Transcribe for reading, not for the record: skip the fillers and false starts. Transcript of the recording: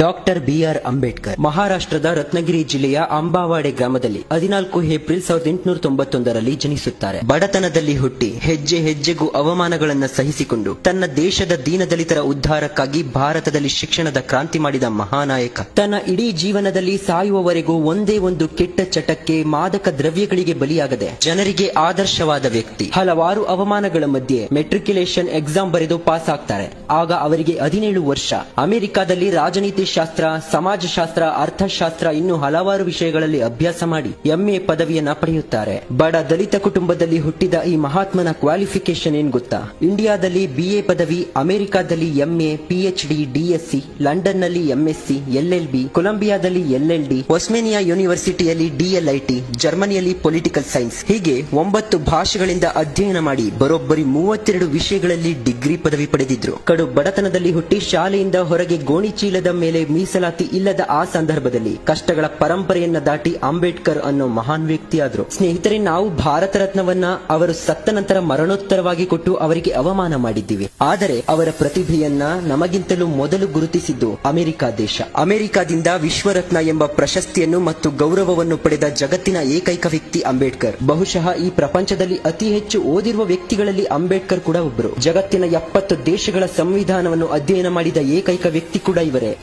Doctor B R Ambedkar ಮಹಾರಾಷ್ಟ್ರದ ರತ್ನಗಿರಿ ಜಿಲ್ಲೆಯ ಅಂಬಾವಾಡೆ ಗ್ರಾಮದಲ್ಲಿ 14 ಏಪ್ರಿಲ್ 1891ರಲ್ಲಿ ಜನಿಸುತ್ತಾರೆ. ಬಡತನದಲ್ಲಿ ಹುಟ್ಟಿ ಹೆಜ್ಜೆ ಹೆಜ್ಜೆಗೂ ಅವಮಾನಗಳನ್ನು ಸಹಿಸಿಕೊಂಡು ತನ್ನ ದೇಶದ ದೀನದಲಿತರ ಉದ್ಧಾರಕ್ಕಾಗಿ ಭಾರತದಲ್ಲಿ ಶಿಕ್ಷಣದ ಕ್ರಾಂತಿ ಮಾಡಿದ ಮಹಾನಾಯಕ. ತನ್ನ ಇಡೀ ಜೀವನದಲ್ಲಿ ಸಾಯುವವರೆಗೂ ಒಂದೇ ಒಂದು ಕೆಟ್ಟ ಚಟಕ್ಕೆ, ಮಾದಕ ದ್ರವ್ಯಗಳಿಗೆ ಬಲಿಯಾಗದೆ ಜನರಿಗೆ ಆದರ್ಶವಾದ ವ್ಯಕ್ತಿ. ಹಲವಾರು ಅವಮಾನಗಳ ಮಧ್ಯೆ ಮೆಟ್ರಿಕ್ಯುಲೇಷನ್ ಎಕ್ಸಾಮ್ ಬರೆದು ಪಾಸ್ ಆಗ್ತಾರೆ. ಆಗ ಅವರಿಗೆ 17 ವರ್ಷ. ಅಮೆರಿಕಾದಲ್ಲಿ ರಾಜನೀತಿ ಶಾಸ್ತ್ರ, ಸಮಾಜಶಾಸ್ತ್ರ, ಅರ್ಥಶಾಸ್ತ್ರ ಇನ್ನೂ ಹಲವಾರು ವಿಷಯಗಳಲ್ಲಿ ಅಭ್ಯಾಸ ಮಾಡಿ ಎಂಎ ಪದವಿಯನ್ನ ಪಡೆಯುತ್ತಾರೆ. ಬಡ ದಲಿತ ಕುಟುಂಬದಲ್ಲಿ ಹುಟ್ಟಿದ ಈ ಮಹಾತ್ಮನ ಕ್ವಾಲಿಫಿಕೇಶನ್ ಏನ್ ಗೊತ್ತಾ? ಇಂಡಿಯಾದಲ್ಲಿ ಬಿಎ ಪದವಿ, ಅಮೆರಿಕಾದಲ್ಲಿ ಎಂಎ, ಪಿಎಚ್ಡಿ, ಡಿಎಸ್ಸಿ, ಲಂಡನ್ ನಲ್ಲಿ ಎಂಎಸ್ಸಿ, ಎಲ್ಎಲ್ಬಿ, ಕೊಲಂಬಿಯಾದಲ್ಲಿ ಎಲ್ಎಲ್ಡಿ, ಒಸ್ಮೇನಿಯಾ ಯೂನಿವರ್ಸಿಟಿಯಲ್ಲಿ ಡಿಎಲ್ಐಟಿ, ಜರ್ಮನಿಯಲ್ಲಿ ಪೊಲಿಟಿಕಲ್ ಸೈನ್ಸ್, ಹೀಗೆ 9 ಭಾಷೆಗಳಿಂದ ಅಧ್ಯಯನ ಮಾಡಿ ಬರೋಬ್ಬರಿ 32 ವಿಷಯಗಳಲ್ಲಿ ಡಿಗ್ರಿ ಪದವಿ ಪಡೆದಿದ್ರು. ಕಡು ಬಡತನದಲ್ಲಿ ಹುಟ್ಟಿ ಶಾಲೆಯಿಂದ ಹೊರಗೆ ಗೋಣಿ ಚೀಲದ ಮೇಲೆ ಮೀಸಲಾತಿ ಇಲ್ಲದ ಆ ಸಂದರ್ಭದಲ್ಲಿ ಕಷ್ಟಗಳ ಪರಂಪರೆಯನ್ನ ದಾಟಿ ಅಂಬೇಡ್ಕರ್ ಅನ್ನೋ ಮಹಾನ್ ವ್ಯಕ್ತಿಯಾದ್ರು. ಸ್ನೇಹಿತರೆ, ನಾವು ಭಾರತ ರತ್ನವನ್ನ ಅವರು ಸತ್ತ ನಂತರ ಮರಣೋತ್ತರವಾಗಿ ಕೊಟ್ಟು ಅವರಿಗೆ ಅವಮಾನ ಮಾಡಿದ್ದೀವಿ. ಆದರೆ ಅವರ ಪ್ರತಿಭೆಯನ್ನ ನಮಗಿಂತಲೂ ಮೊದಲು ಗುರುತಿಸಿದ್ದು ಅಮೆರಿಕ ದೇಶ. ಅಮೆರಿಕಾದಿಂದ ವಿಶ್ವರತ್ನ ಎಂಬ ಪ್ರಶಸ್ತಿಯನ್ನು ಮತ್ತು ಗೌರವವನ್ನು ಪಡೆದ ಜಗತ್ತಿನ ಏಕೈಕ ವ್ಯಕ್ತಿ ಅಂಬೇಡ್ಕರ್. ಬಹುಶಃ ಈ ಪ್ರಪಂಚದಲ್ಲಿ ಅತಿ ಹೆಚ್ಚು ಓದಿರುವ ವ್ಯಕ್ತಿಗಳಲ್ಲಿ ಅಂಬೇಡ್ಕರ್ ಕೂಡ ಒಬ್ಬರು. ಜಗತ್ತಿನ 70 ದೇಶಗಳ ಸಂವಿಧಾನವನ್ನು ಅಧ್ಯಯನ ಮಾಡಿದ ಏಕೈಕ ವ್ಯಕ್ತಿ ಕೂಡ ಇವರೇ.